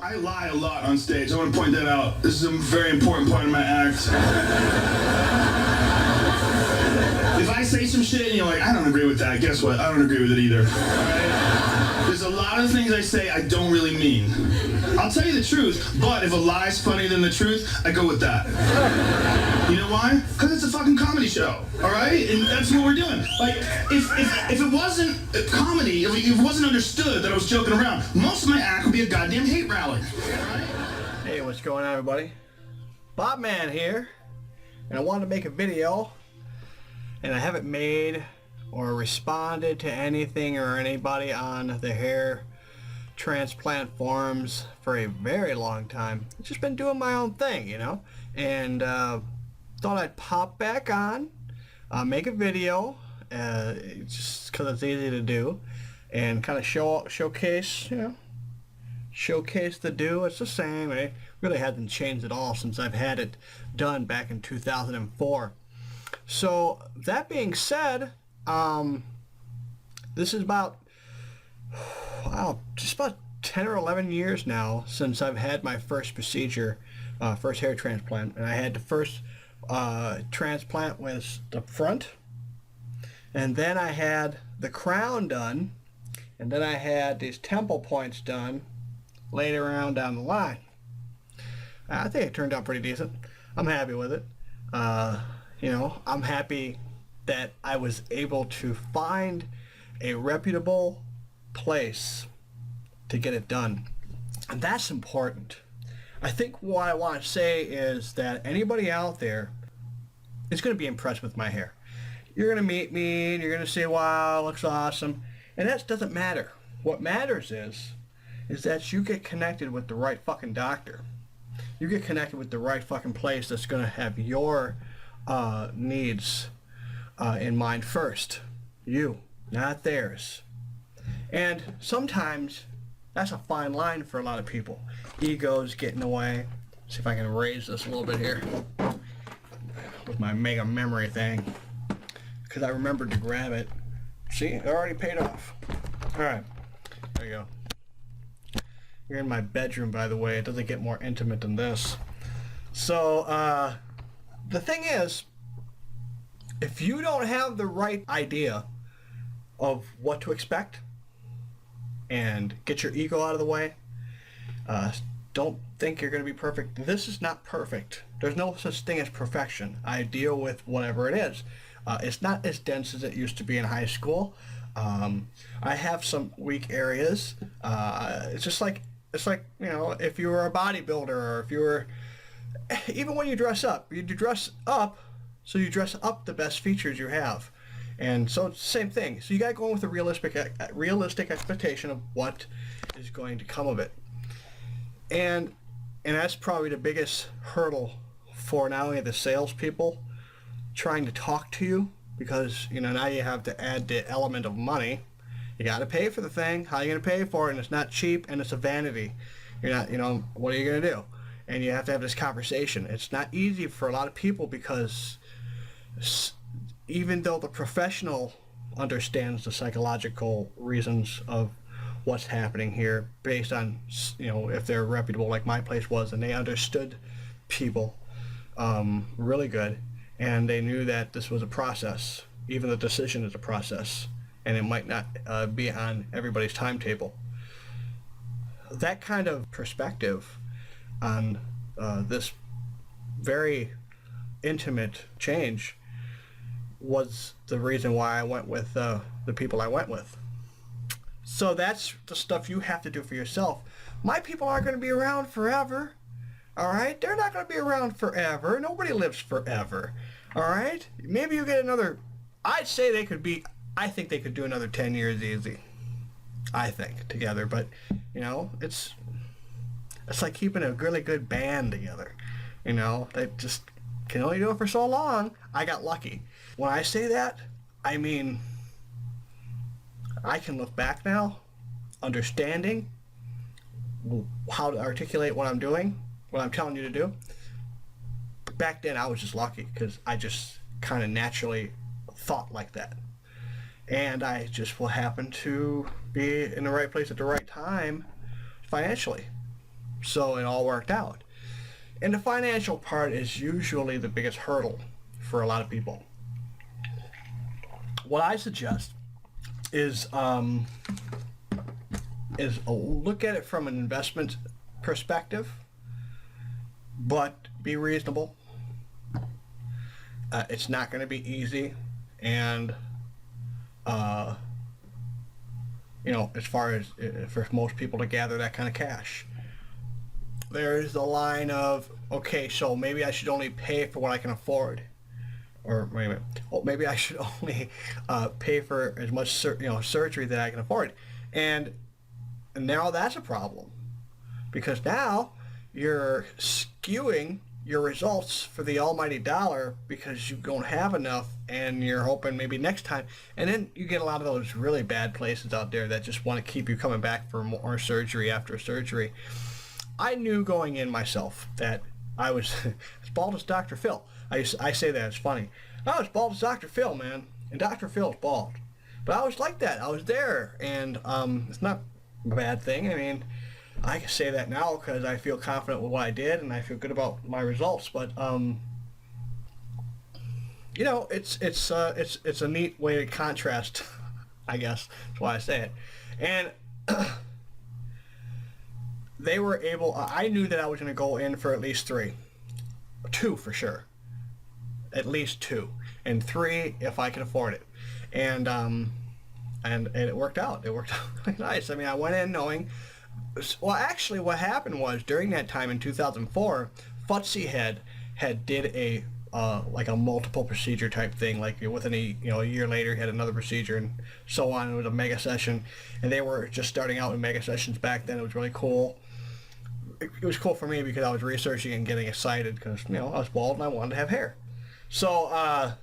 I lie a lot on stage. I want to point that out. This is a very important part of my act. If I say some shit and you're like, I don't agree with that, guess what? I don't agree with it either. Right? There's a lot of things I say I don't really mean. I'll tell you the truth, but if a lie's funnier than the truth, I go with that. You know why? Because it's a fucking comedy show, all right? And that's what we're doing. Like, if it wasn't a comedy, if it wasn't understood that I was joking around, most of my act would be a goddamn hate rally. Hey, what's going on, everybody? Bobman here, and I wanted to make a video, and I haven't made or responded to anything or anybody on the hair transplant forums for a very long time. I've just been doing my own thing, you know, and thought I'd pop back on, make a video, just because it's easy to do, and kind of showcase, you know, showcase the do. It's the same. It really hasn't changed at all since I've had it done back in 2004. So that being said, this is about, wow, just about 10 or 11 years now since I've had my first procedure, first hair transplant. And I had the first transplant was the front, and then I had the crown done, and then I had these temple points done later on down the line. I think it turned out pretty decent. I'm happy with it. You know, I'm happy that I was able to find a reputable place to get it done, and that's important. I think what I want to say is that anybody out there is going to be impressed with my hair. You're going to meet me and you're going to say, wow, it looks awesome, and that doesn't matter. What matters is that you get connected with the right fucking doctor. You get connected with the right fucking place that's going to have your needs in mind first. You, not theirs. And sometimes that's a fine line for a lot of people. Egos get in the way. See if I can raise this a little bit here with my mega memory thing, because I remembered to grab it. See, it already paid off. Alright, there you go. You're in my bedroom, by the way. It doesn't get more intimate than this. So, the thing is, if you don't have the right idea of what to expect and get your ego out of the way, don't think you're going to be perfect. This is not perfect. There's no such thing as perfection. I deal with whatever it is. It's not as dense as it used to be in high school. I have some weak areas. It's like, you know, if you were a bodybuilder, or if you were, even when you dress up, so you dress up the best features you have. And so it's the same thing. So you got to go in with a realistic expectation of what is going to come of it. And that's probably the biggest hurdle for not only the salespeople trying to talk to you, because, you know, now you have to add the element of money. You got to pay for the thing. How are you going to pay for it? And it's not cheap, and it's a vanity. You're not, you know, what are you going to do? And you have to have this conversation. It's not easy for a lot of people, because even though the professional understands the psychological reasons of what's happening here, based on, you know, if they're reputable like my place was, and they understood people really good, and they knew that this was a process. Even the decision is a process, and it might not be on everybody's timetable. That kind of perspective on this very intimate change was the reason why I went with the people I went with. So that's the stuff you have to do for yourself. My people aren't going to be around forever. All right? They're not going to be around forever. Nobody lives forever. All right? Maybe you get another, I'd say they could be, I think they could do another 10 years easy. I think, together. But, you know, it's like keeping a really good band together. You know, they just can only do it for so long. I got lucky. When I say that, I mean, I can look back now, understanding how to articulate what I'm doing, what I'm telling you to do. But back then, I was just lucky, because I just kind of naturally thought like that. And I just will happen to be in the right place at the right time financially. So it all worked out. And the financial part is usually the biggest hurdle for a lot of people. What I suggest is look at it from an investment perspective, but be reasonable. It's not going to be easy, and as far as for most people to gather that kind of cash, there's the line of, okay, so maybe I should only pay for what I can afford, or maybe I should only pay for as much surgery that I can afford, and now that's a problem, because now you're skewing your results for the almighty dollar because you don't have enough, and you're hoping maybe next time. And then you get a lot of those really bad places out there that just want to keep you coming back for more surgery after surgery. I knew going in myself that I was as bald as Dr. Phil. I say that, it's funny. I was bald as Dr. Phil, man, and Dr. Phil's bald. But I was like that. I was there, and it's not a bad thing. I mean, I can say that now because I feel confident with what I did, and I feel good about my results. But it's a neat way to contrast, I guess. That's why I say it. And they were able. I knew that I was going to go in for at least 2 for sure, at least 2, and 3 if I could afford it. And it worked out. It worked out really nice. I mean, I went in knowing. Well, actually, what happened was during that time in 2004, Futzy had did a like a multiple procedure type thing. Like within a year later, he had another procedure and so on. It was a mega session, and they were just starting out with mega sessions back then. It was really cool. It was cool for me because I was researching and getting excited because I was bald and I wanted to have hair. So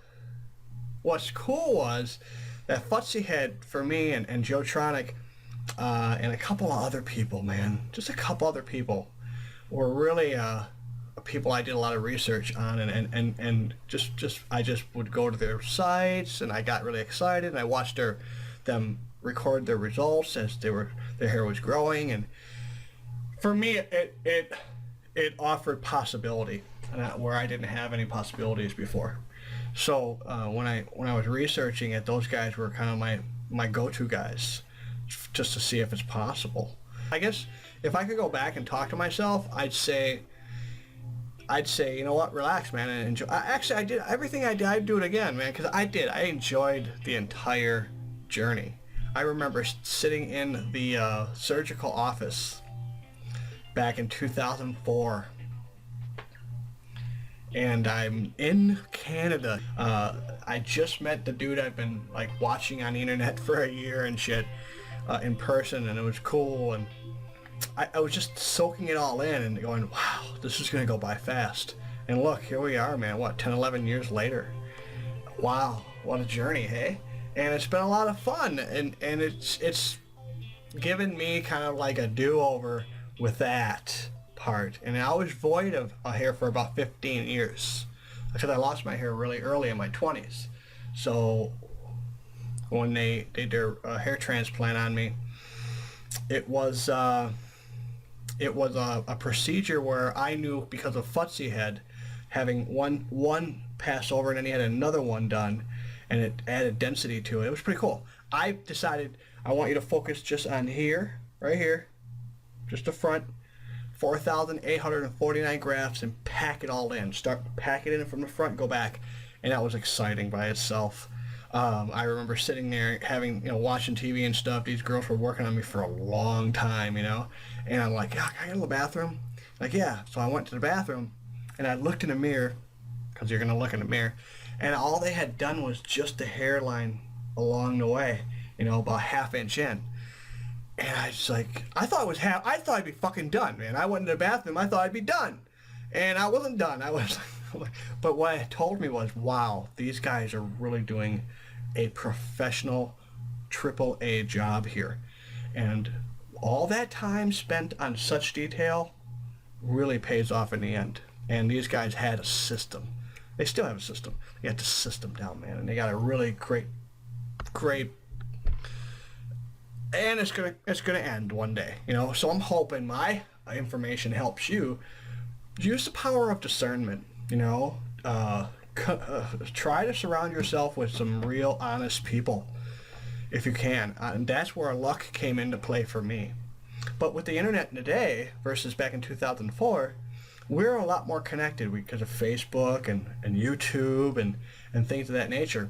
what's cool was that Futzy had, for me and Joe Tronic, and a couple of other people, man, just a couple other people, were really people I did a lot of research on, and I just would go to their sites, and I got really excited, and I watched them record their results as their hair was growing, and for me it offered possibility where I didn't have any possibilities before. So when I was researching it, those guys were kind of my go-to guys, just to see if it's possible. I guess if I could go back and talk to myself, I'd say, you know what, relax, man, and enjoy. I did everything I did. I'd do it again, man, because I enjoyed the entire journey. I remember sitting in the surgical office back in 2004, and I'm in Canada. I just met the dude I've been like watching on the internet for a year and shit, in person, and it was cool, and I was just soaking it all in and going, wow, this is gonna go by fast. And look, here we are, man, what, 10, 11 years later. Wow, what a journey, hey? And it's been a lot of fun, and it's given me kind of like a do-over with that part. And I was void of hair for about 15 years because I lost my hair really early in my 20s. So when they did a hair transplant on me, it was a procedure where I knew, because of Futzy having one pass over and then he had another one done, and it added density to it. It was pretty cool. I decided I want you to focus just on here, right here, just the front, 4,849 grafts, and pack it all in. Start packing it in from the front, go back, and that was exciting by itself. I remember sitting there watching TV and stuff. These girls were working on me for a long time, and I'm like, yeah, can I go to the bathroom? Like, yeah. So I went to the bathroom, and I looked in the mirror, because you're gonna look in the mirror, and all they had done was just the hairline along the way, about ½ inch in. And I was like, I thought I'd be fucking done, man. I went into the bathroom, I thought I'd be done, and I wasn't done. I was like, but what it told me was, wow, these guys are really doing a professional AAA job here. And all that time spent on such detail really pays off in the end. And these guys had a system. They still have a system. They got the system down, man. And they got a really great, and it's gonna end one day, So I'm hoping my information helps you, use the power of discernment. Try to surround yourself with some real honest people if you can. And that's where luck came into play for me. But with the internet today versus back in 2004, we're a lot more connected because of Facebook and YouTube and things of that nature.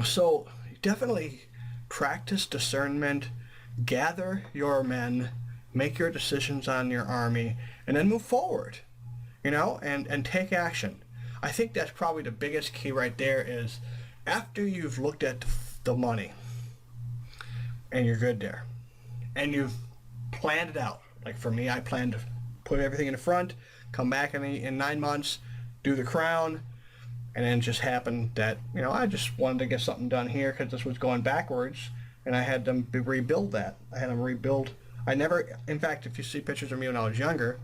So definitely practice discernment, gather your men, make your decisions on your army, and then move forward, and take action. I think that's probably the biggest key right there is after you've looked at the money and you're good there and you've planned it out. Like for me, I planned to put everything in the front, come back in 9 months, do the crown, and then it just happened that, I just wanted to get something done here because this was going backwards, and I had them rebuild that. I had them rebuild. In fact, if you see pictures of me when I was younger,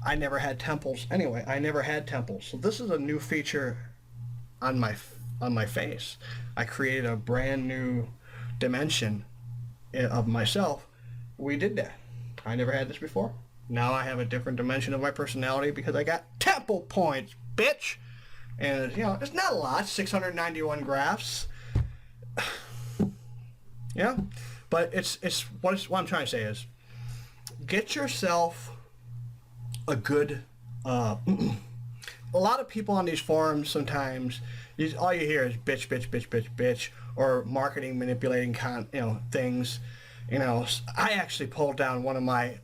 I never had temples. Anyway, I never had temples. So this is a new feature on my face. I created a brand new dimension of myself. We did that. I never had this before. Now I have a different dimension of my personality because I got temple points, bitch. And it's not a lot, 691 grafts. Yeah, but it's what I'm trying to say is, get yourself a good. A lot of people on these forums sometimes, all you hear is bitch, bitch, bitch, bitch, bitch, or marketing manipulating things. I actually pulled down one of my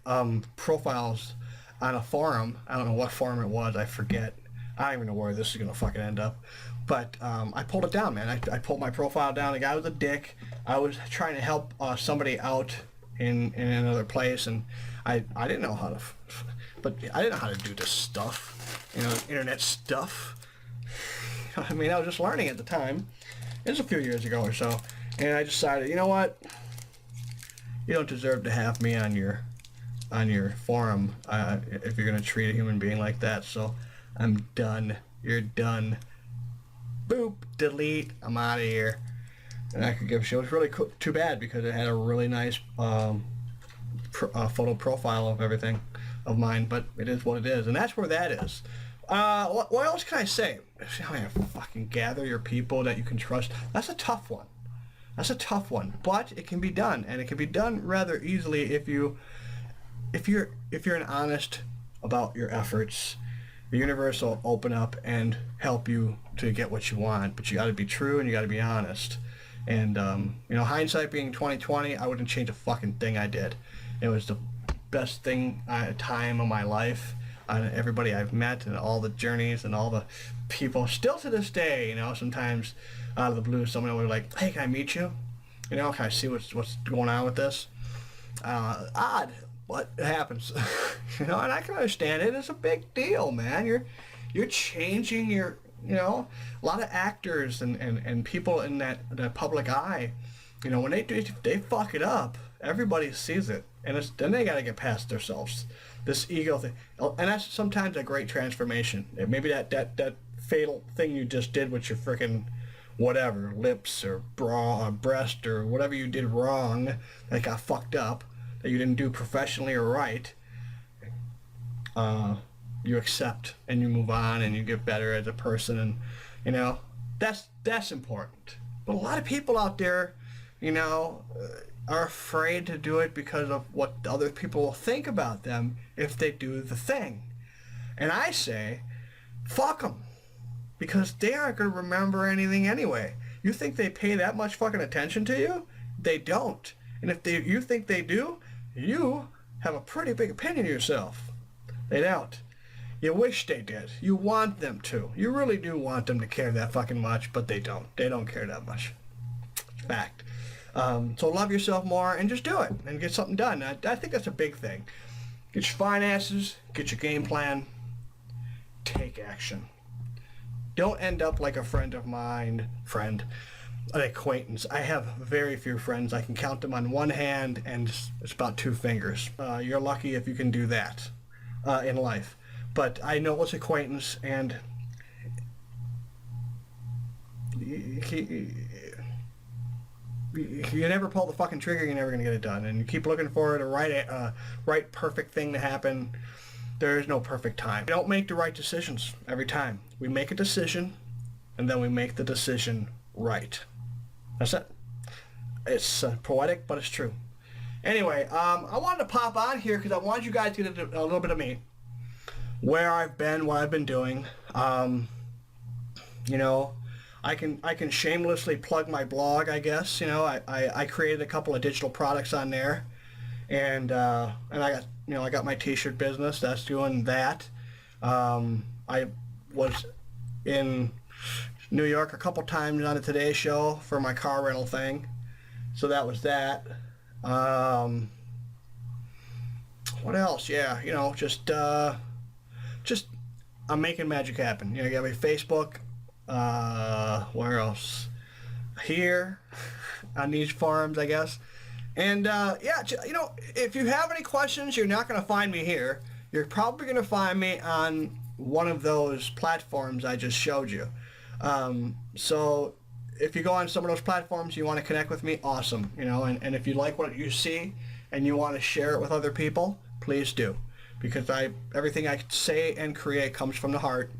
profiles on a forum. I don't know what forum it was. I forget. I don't even know where this is gonna fucking end up. But I pulled it down, man. I pulled my profile down. The guy was a dick. I was trying to help somebody out in another place, and I didn't know how to. But I didn't know how to do this stuff, internet stuff. I mean, I was just learning at the time. It was a few years ago or so, and I decided, you know what? You don't deserve to have me on your forum if you're gonna treat a human being like that. So I'm done. You're done. Boop. Delete. I'm out of here. And I could give a shit. It was really too bad because it had a really nice photo profile of everything of mine, but it is what it is, and that's where that is. What else can I say? Fucking gather your people that you can trust. That's a tough one. But it can be done, and it can be done rather easily if you're an honest about your efforts. The universe will open up and help you to get what you want, but you got to be true and you got to be honest. And hindsight being 2020, I wouldn't change a fucking thing I did. It was the best time of my life. Everybody I've met and all the journeys and all the people, still to this day, sometimes out of the blue, someone will be like, "Hey, can I meet you? Can I see what's going on with this?" Odd, but it happens. And I can understand it. It's a big deal, man. You're changing your, a lot of actors and people in the public eye, when they fuck it up, everybody sees it, and then they got to get past themselves, this ego thing, and that's sometimes a great transformation. Maybe that fatal thing you just did with your freaking whatever, lips or bra or breast or whatever you did wrong that got fucked up, that you didn't do professionally or right, you accept and you move on and you get better as a person, and that's important. But a lot of people out there, are afraid to do it because of what other people will think about them if they do the thing. And I say, fuck them. Because they aren't going to remember anything anyway. You think they pay that much fucking attention to you? They don't. And if you think they do, you have a pretty big opinion of yourself. They don't. You wish they did. You want them to. You really do want them to care that fucking much, but they don't. They don't care that much. Fact. So love yourself more and just do it and get something done. I think that's a big thing. Get your finances, get your game plan, take action. Don't end up like a friend of mine, an acquaintance. I have very few friends. I can count them on one hand, and it's about 2 fingers. You're lucky if you can do that in life. But I know it's acquaintance, and you never pull the fucking trigger, you're never gonna get it done. And you keep looking for the right perfect thing to happen. There is no perfect time. We don't make the right decisions every time. We make a decision, and then we make the decision right. That's it. It's poetic, but it's true. Anyway, I wanted to pop on here because I wanted you guys to get a little bit of me, where I've been, what I've been doing. You know, I can shamelessly plug my blog, I guess. You know, I created a couple of digital products on there, and I got my t-shirt business that's doing that. I was in New York a couple times on the Today Show for my car rental thing, so that was that. What else? Yeah, you know, just I'm making magic happen. You know, you got my Facebook. Where else? Here on these forums, I guess. And yeah, you know, if you have any questions, you're not going to find me here. You're probably going to find me on one of those platforms I just showed you. So if you go on some of those platforms, you want to connect with me, awesome. You know, and if you like what you see and you want to share it with other people, please do. Because everything I say and create comes from the heart.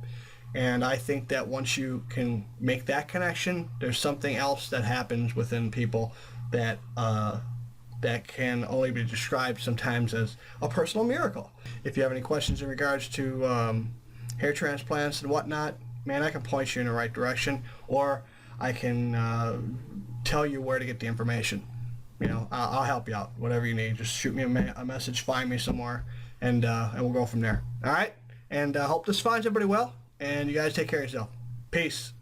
And I think that once you can make that connection, there's something else that happens within people that that can only be described sometimes as a personal miracle. If you have any questions in regards to hair transplants and whatnot, man, I can point you in the right direction, or I can tell you where to get the information. You know, I'll help you out, whatever you need. Just shoot me a message, find me somewhere, and we'll go from there. All right? And I hope this finds everybody well, and you guys take care of yourself. Peace.